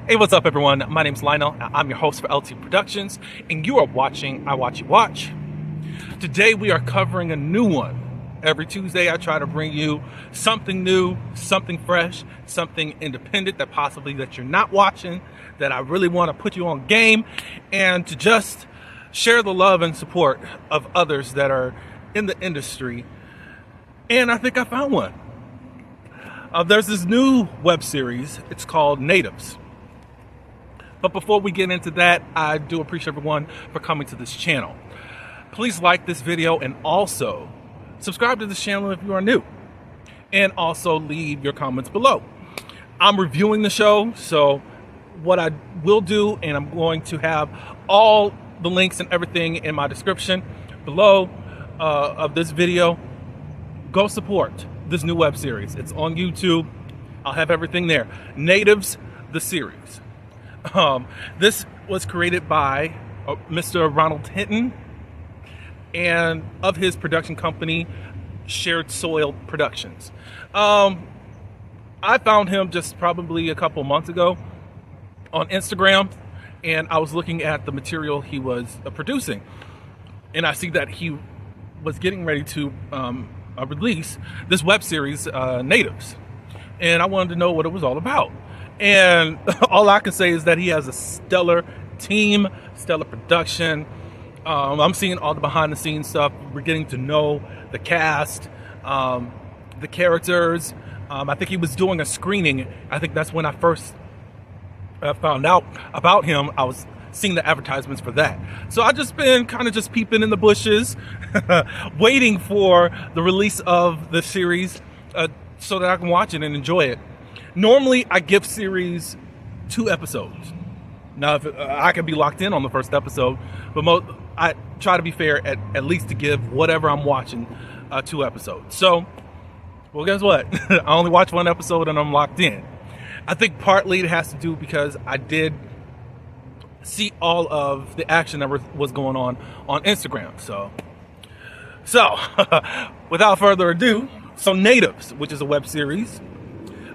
Hey, what's up, everyone? My name's Lionel. I'm your host for LT Productions, and you are watching I Watch You Watch. Today, we are covering a new one. Every Tuesday, I try to bring you something new, something fresh, something independent that you're not watching, that I really want to put you on game, and to just share the love and support of others that are in the industry. And I think I found one. There's this new web series. It's called Natives. But before we get into that, I do appreciate everyone for coming to this channel. Please like this video and also subscribe to this channel if you are new. And also leave your comments below. I'm reviewing the show, so what I will do, and I'm going to have all the links and everything in my description below of this video. Go support this new web series. It's on YouTube. I'll have everything there. Natives, the series. This was created by Mr. Ronald Hinton and of his production company, Shared Soil Productions. I found him just probably a couple months ago on Instagram, and I was looking at the material he was producing, and I see that he was getting ready to release this web series, Natives, and I wanted to know what it was all about. And all I can say is that he has a stellar team, stellar production. I'm seeing all the behind the scenes stuff. We're getting to know the cast, the characters. I think he was doing a screening. I think that's when I first found out about him. I was seeing the advertisements for that. So I've just been kind of just peeping in the bushes, waiting for the release of the series so that I can watch it and enjoy it. Normally, I give series 2 episodes. Now, if I can be locked in on the first episode, but I try to be fair at least to give whatever I'm watching 2 episodes. So, well, guess what? I only watch 1 episode and I'm locked in. I think partly it has to do because I did see all of the action that was going on Instagram. So without further ado, so Natives, which is a web series.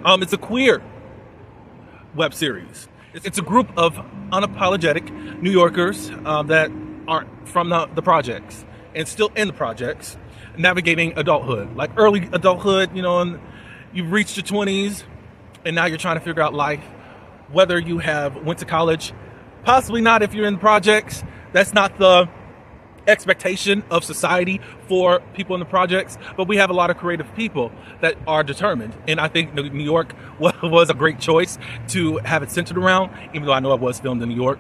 It's a queer web series. It's a group of unapologetic New Yorkers that aren't from the projects and still in the projects, navigating adulthood, like early adulthood, you know, and you've reached your 20s and now you're trying to figure out life, whether you have went to college, possibly not if you're in the projects. That's not the expectation of society for people in the projects, but we have a lot of creative people that are determined, and I think New York was a great choice to have it centered around, even though I know it was filmed in New York.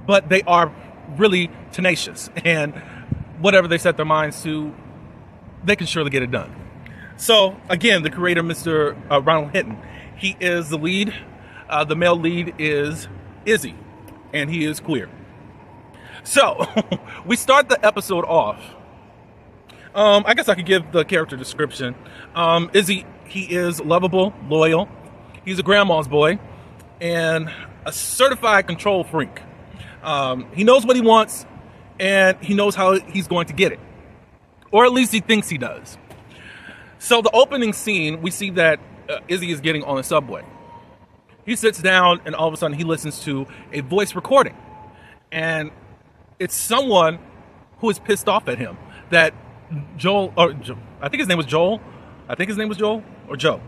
But they are really tenacious, and whatever they set their minds to, they can surely get it done. So again, the creator, Mr. Ronald Hinton, he is the lead. The male lead is Izzy, and he is queer. So, we start the episode off. I guess I could give the character description. Izzy, he is lovable, loyal. He's a grandma's boy and a certified control freak. He knows what he wants and he knows how he's going to get it. Or at least he thinks he does. So the opening scene, we see that Izzy is getting on the subway. He sits down and all of a sudden he listens to a voice recording. And it's someone who is pissed off at him that I think his name was Joel. I think his name was Joel or Joe.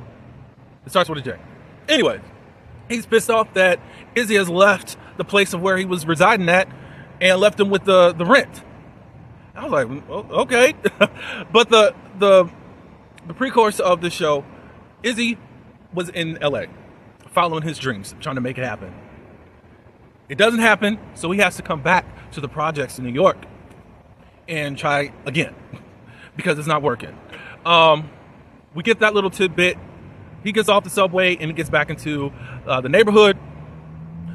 It starts with a J. Anyway, he's pissed off that Izzy has left the place of where he was residing at and left him with the rent. I was like, okay. But the precourse of the show, Izzy was in LA following his dreams, trying to make it happen. It doesn't happen, so he has to come back to the projects in New York and try again because it's not working. We get that little tidbit. He gets off the subway and he gets back into the neighborhood.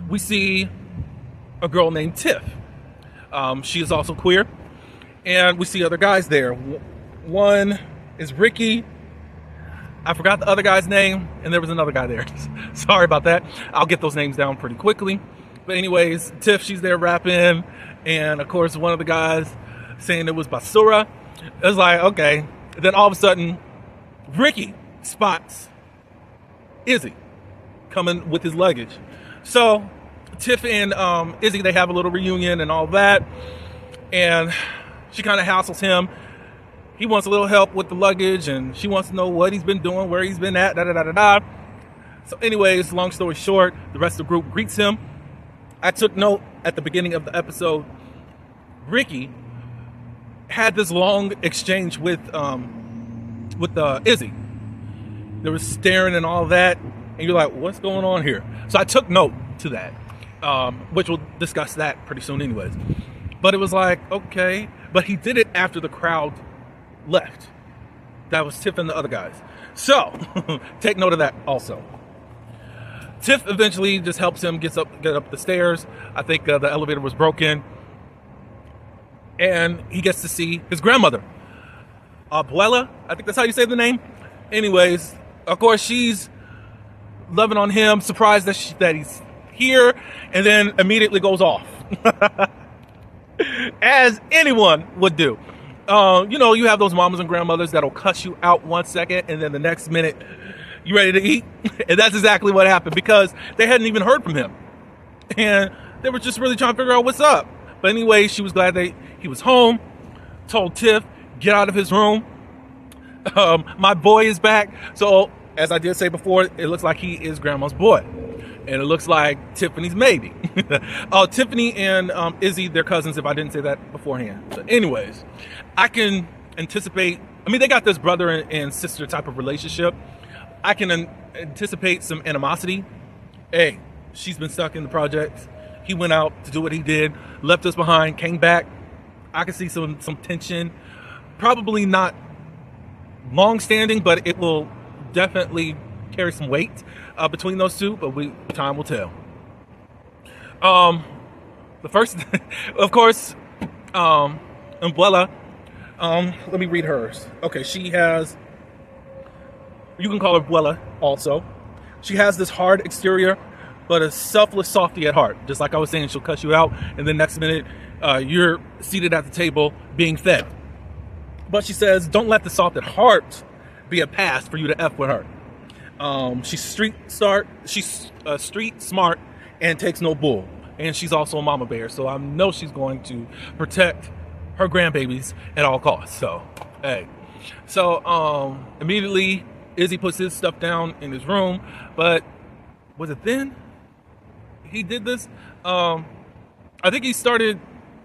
We see a girl named Tiff. She is also queer, and we see other guys there. One is Ricky. I forgot the other guy's name, and there was another guy there. Sorry about that. I'll get those names down pretty quickly. But anyways, Tiff, she's there rapping, and of course one of the guys saying it was basura. It was like, okay. And then all of a sudden, Ricky spots Izzy coming with his luggage. So Tiff and Izzy, they have a little reunion and all that, and she kind of hassles him. He wants a little help with the luggage, and she wants to know what he's been doing, where he's been at, da-da-da-da-da. So anyways, long story short, the rest of the group greets him. I took note at the beginning of the episode, Ricky had this long exchange with Izzy. There was staring and all that, and you're like, what's going on here? So I took note to that, which we'll discuss that pretty soon anyways. But it was like, okay, but he did it after the crowd left. That was Tiff and the other guys. So take note of that also. Tiff eventually just helps him get up the stairs. I think the elevator was broken, and he gets to see his grandmother, Abella. I think that's how you say the name. Anyways, of course, she's loving on him, surprised that he's here, and then immediately goes off, as anyone would do. You have those mamas and grandmothers that'll cuss you out 1 second, and then the next minute you ready to eat. And that's exactly what happened, because they hadn't even heard from him, and they were just really trying to figure out what's up. But anyway, she was glad that he was home. Told Tiff, get out of his room. My boy is back. So as I did say before, it looks like he is grandma's boy, and it looks like Tiffany's maybe. Tiffany and Izzy, they're cousins, if I didn't say that beforehand. So anyways, I can anticipate, they got this brother and sister type of relationship. I can anticipate some animosity. Hey, she's been stuck in the projects. He went out to do what he did, left us behind, came back. I can see some tension. Probably not long-standing, but it will definitely carry some weight between those two, but time will tell. The first, of course, Abella, let me read hers. Okay, she has, you can call her Abella also. She has this hard exterior, but a selfless softy at heart. Just like I was saying, she'll cuss you out, and then next minute, you're seated at the table being fed. But she says, don't let the soft at heart be a pass for you to F with her. She's street smart and takes no bull. And she's also a mama bear, so I know she's going to protect her grandbabies at all costs. So, hey. So, immediately, Izzy puts his stuff down in his room, but was it then he did this? I think he started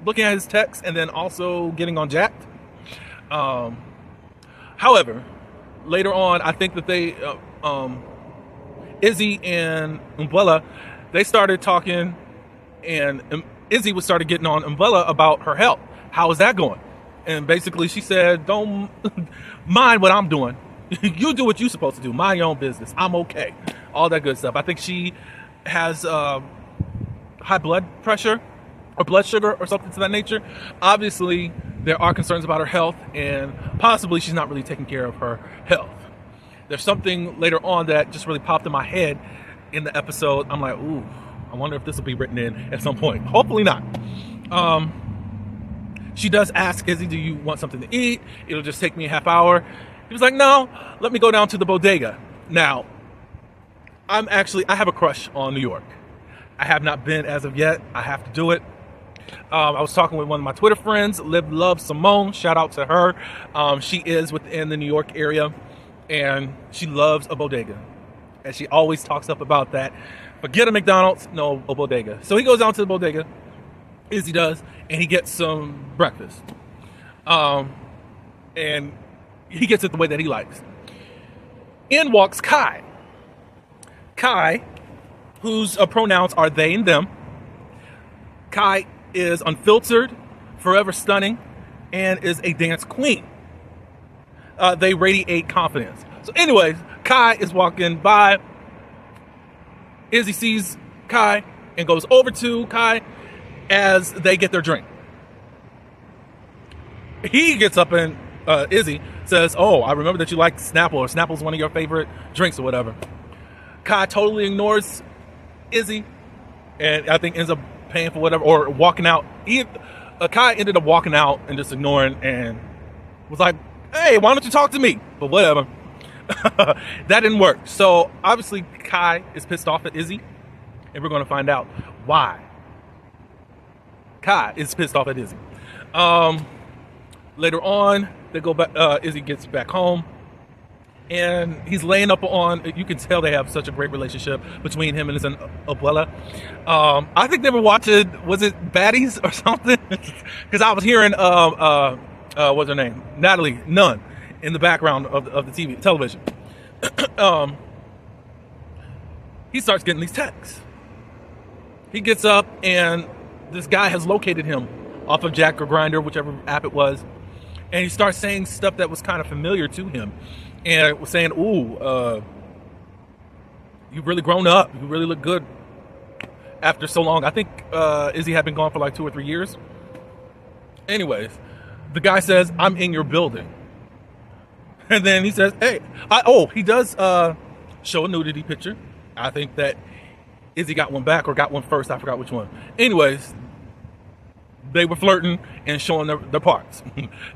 looking at his text and then also getting on Jacked. However, later on, I think that they, Izzy and Abella, they started talking, and Izzy started getting on Abella about her health. How is that going? And basically she said, don't mind what I'm doing. You do what you're supposed to do. Mind your own business. I'm okay. All that good stuff. I think she has high blood pressure or blood sugar or something to that nature. Obviously, there are concerns about her health, and possibly she's not really taking care of her health. There's something later on that just really popped in my head in the episode. I'm like, ooh, I wonder if this will be written in at some point. Hopefully not. She does ask Izzy, do you want something to eat? It'll just take me a half hour. He was like, no, let me go down to the bodega. Now, I have a crush on New York. I have not been as of yet. I have to do it. I was talking with one of my Twitter friends, Live Love Simone. Shout out to her. She is within the New York area, and she loves a bodega. And she always talks up about that. Forget a McDonald's, no, a bodega. So he goes down to the bodega, Izzy does, and he gets some breakfast. And he gets it the way that he likes. In walks Kai. Kai, whose pronouns are they and them. Kai is unfiltered, forever stunning, and is a dance queen. They radiate confidence. So anyways, Kai is walking by. Izzy sees Kai and goes over to Kai as they get their drink. He gets up and Izzy says, oh, I remember that you like Snapple, or Snapple's one of your favorite drinks or whatever. Kai totally ignores Izzy, and I think ends up paying for whatever, or walking out. Kai ended up walking out and just ignoring, and was like, hey, why don't you talk to me? But whatever. That didn't work. So obviously Kai is pissed off at Izzy, and we're going to find out why Kai is pissed off at Izzy. Later on, they go back. Izzy gets back home, and he's laying up on. You can tell they have such a great relationship between him and his Abella. I think they were watching. Was it Baddies or something? Because I was hearing what's her name, Natalie Nunn, in the background of the television. He starts getting these texts. He gets up, and this guy has located him off of Jack or Grinder, whichever app it was, and he starts saying stuff that was kind of familiar to him, and was saying, "Ooh, you've really grown up. You really look good after so long." I think Izzy had been gone for like 2 or 3 years. Anyways, the guy says, "I'm in your building," and then he says, "Hey, he does show a nudity picture." I think that Izzy got one back or got one first. I forgot which one. Anyways, they were flirting and showing their parts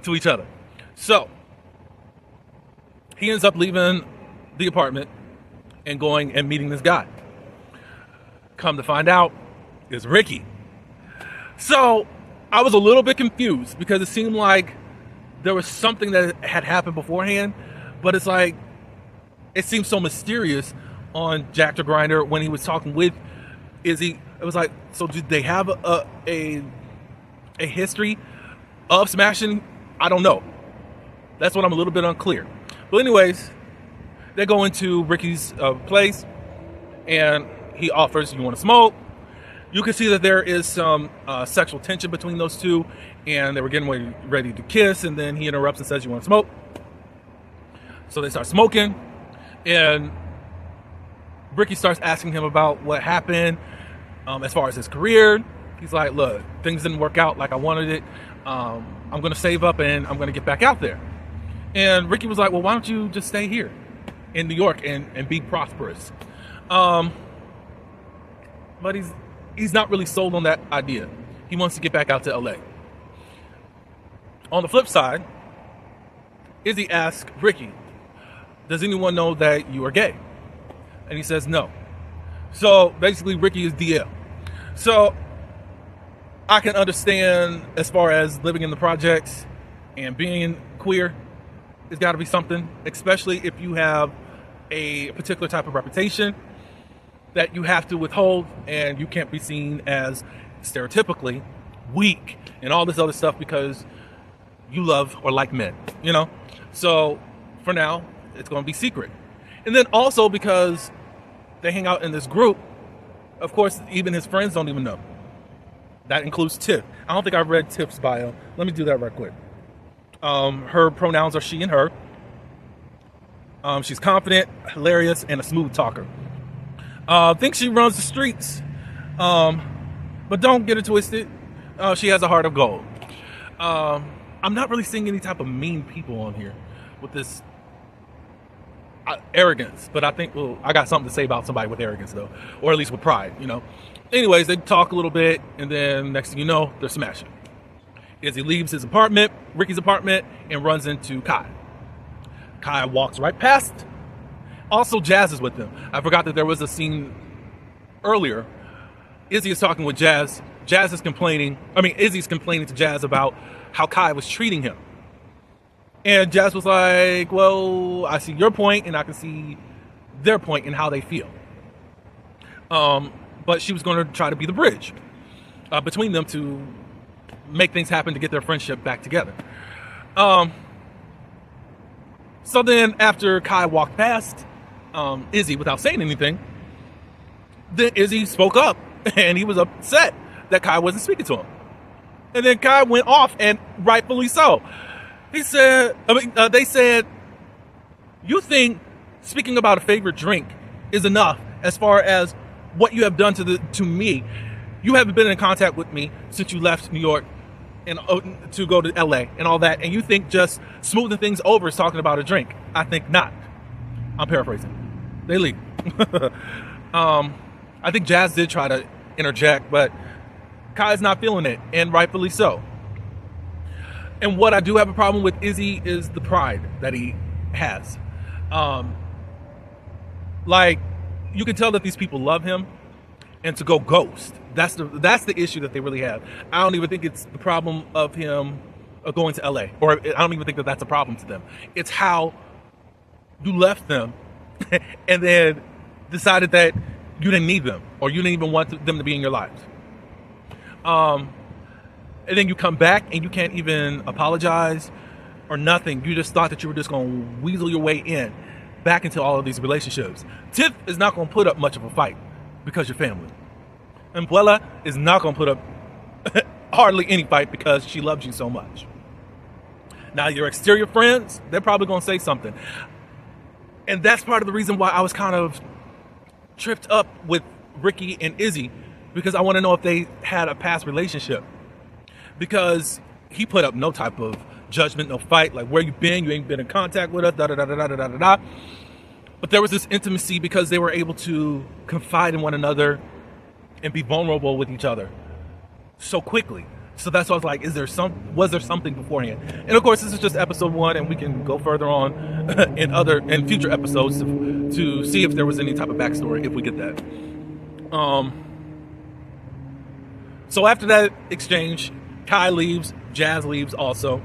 to each other. So he ends up leaving the apartment and going and meeting this guy. Come to find out, it's Ricky. So I was a little bit confused because it seemed like there was something that had happened beforehand, but it's like it seemed so mysterious on Jack the Grinder when he was talking with Izzy. It was like, so did they have a history of smashing? I don't know. That's what I'm a little bit unclear. But anyways, they go into Ricky's place, and he offers, "You want to smoke?" You can see that there is some sexual tension between those two, and they were getting ready to kiss, and then he interrupts and says, "You want to smoke?" So they start smoking, and Ricky starts asking him about what happened as far as his career. He's like, "Look, things didn't work out like I wanted it. I'm going to save up and I'm going to get back out there." And Ricky was like, "Well, why don't you just stay here in New York and be prosperous?" But he's not really sold on that idea. He wants to get back out to LA. On the flip side, Izzy asks Ricky, "Does anyone know that you are gay?" And he says no. So basically Ricky is DL. So I can understand as far as living in the projects and being queer, it's got to be something, especially if you have a particular type of reputation that you have to withhold, and you can't be seen as stereotypically weak and all this other stuff because you love or like men, you know? So for now, it's going to be secret. And then also because they hang out in this group, of course, even his friends don't even know. That includes Tiff. I don't think I read Tiff's bio. Let me do that right quick. Her pronouns are she and her. She's confident, hilarious, and a smooth talker. Thinks she runs the streets. But don't get it twisted. She has a heart of gold. I'm not really seeing any type of mean people on here with this arrogance, but I think, well, I got something to say about somebody with arrogance though, or at least with pride, you know. Anyways, they talk a little bit, and then next thing you know, they're smashing. Izzy leaves his apartment, Ricky's apartment, and runs into Kai. Kai walks right past. Also, Jazz is with them. I forgot that there was a scene earlier. Izzy is talking with Jazz. Izzy's complaining to Jazz about how Kai was treating him. And Jazz was like, "Well, I see your point, and I can see their point in how they feel." But she was going to try to be the bridge between them to make things happen to get their friendship back together. So then after Kai walked past Izzy without saying anything, then Izzy spoke up, and he was upset that Kai wasn't speaking to him. And then Kai went off, and rightfully so. They said, "You think speaking about a favorite drink is enough as far as what you have done to me? You haven't been in contact with me since you left New York and to go to LA and all that, and you think just smoothing things over is talking about a drink? I think not." I'm paraphrasing. They leave. I think Jazz did try to interject, but Kai's not feeling it, and rightfully so. And what I do have a problem with Izzy is the pride that he has. Like, you can tell that these people love him, and to go ghost. That's the issue that they really have. I don't even think it's the problem of him going to LA, or I don't even think that that's a problem to them. It's how you left them and then decided that you didn't need them, or you didn't even want them to be in your lives. And then you come back and you can't even apologize or nothing. You just thought that you were just going to weasel your way in back into all of these relationships. Tiff is not going to put up much of a fight because you're family. And Abella is not going to put up hardly any fight because she loves you so much. Now, your exterior friends, they're probably going to say something. And that's part of the reason why I was kind of tripped up with Ricky and Izzy, because I want to know if they had a past relationship. Because he put up no type of judgment, no fight, like, where you been? You ain't been in contact with us, da-da-da-da-da-da-da. But there was this intimacy because they were able to confide in one another and be vulnerable with each other so quickly. So that's why I was like, was there something beforehand? And of course, this is just episode 1, and we can go further on in future episodes to see if there was any type of backstory, if we get that. So after that exchange, Kai leaves, Jazz leaves also,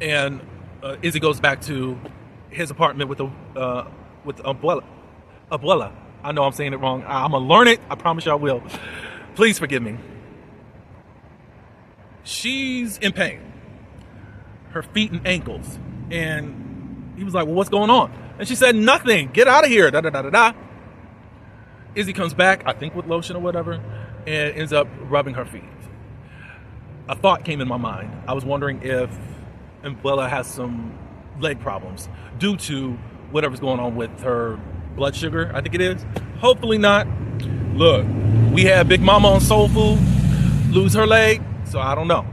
and Izzy goes back to his apartment with Abella. I know I'm saying it wrong. I'm gonna learn it. I promise you I will. Please forgive me. She's in pain, her feet and ankles, and he was like, well, what's going on? And she said, nothing, get out of here, da-da-da-da-da. Izzy comes back, I think with lotion or whatever, and ends up rubbing her feet. A thought came in my mind. I was wondering if Abella has some leg problems due to whatever's going on with her blood sugar, I think it is. Hopefully not. Look, we had Big Mama on Soul Food lose her leg, so I don't know.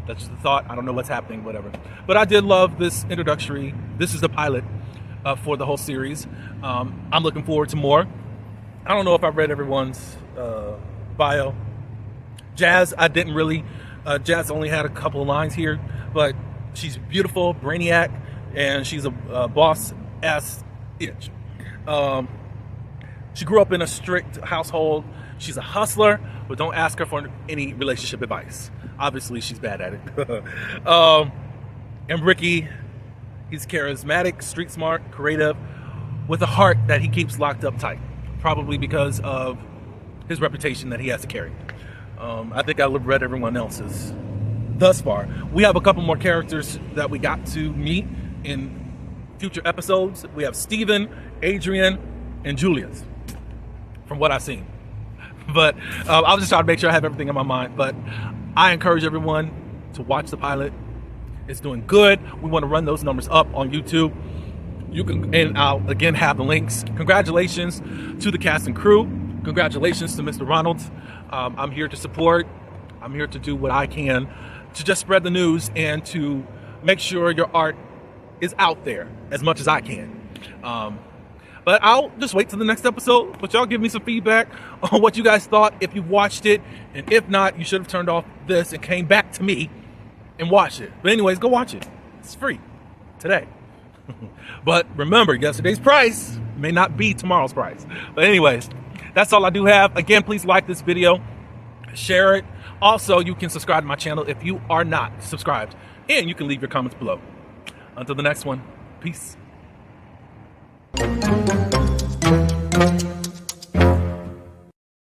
That's just a thought. I don't know what's happening, whatever. But I did love this introductory. This is the pilot for the whole series. I'm looking forward to more. I don't know if I've read everyone's bio. Jazz, I didn't really. Jazz only had a couple of lines here, but she's beautiful, brainiac, and she's a boss-ass itch. She grew up in a strict household. She's a hustler, but don't ask her for any relationship advice. Obviously, she's bad at it. And Ricky, he's charismatic, street smart, creative, with a heart that he keeps locked up tight, probably because of his reputation that he has to carry. I think I've read everyone else's thus far. We have a couple more characters that we got to meet in future episodes. We have Steven, Adrian, and Julius, from what I've seen. But I'll just try to make sure I have everything in my mind. But I encourage everyone to watch the pilot. It's doing good. We want to run those numbers up on YouTube. You can, and I'll again have the links. Congratulations to the cast and crew. Congratulations to Mr. Ronalds. I'm here to support. I'm here to do what I can to just spread the news and to make sure your art is out there as much as I can. But I'll just wait till the next episode. But y'all give me some feedback on what you guys thought if you watched it. And if not, you should have turned off this and came back to me and watched it. But anyways, go watch it. It's free today. But remember, yesterday's price may not be tomorrow's price. But anyways, that's all I do have. Again, please like this video, share it. Also, you can subscribe to my channel if you are not subscribed. And you can leave your comments below. Until the next one, peace.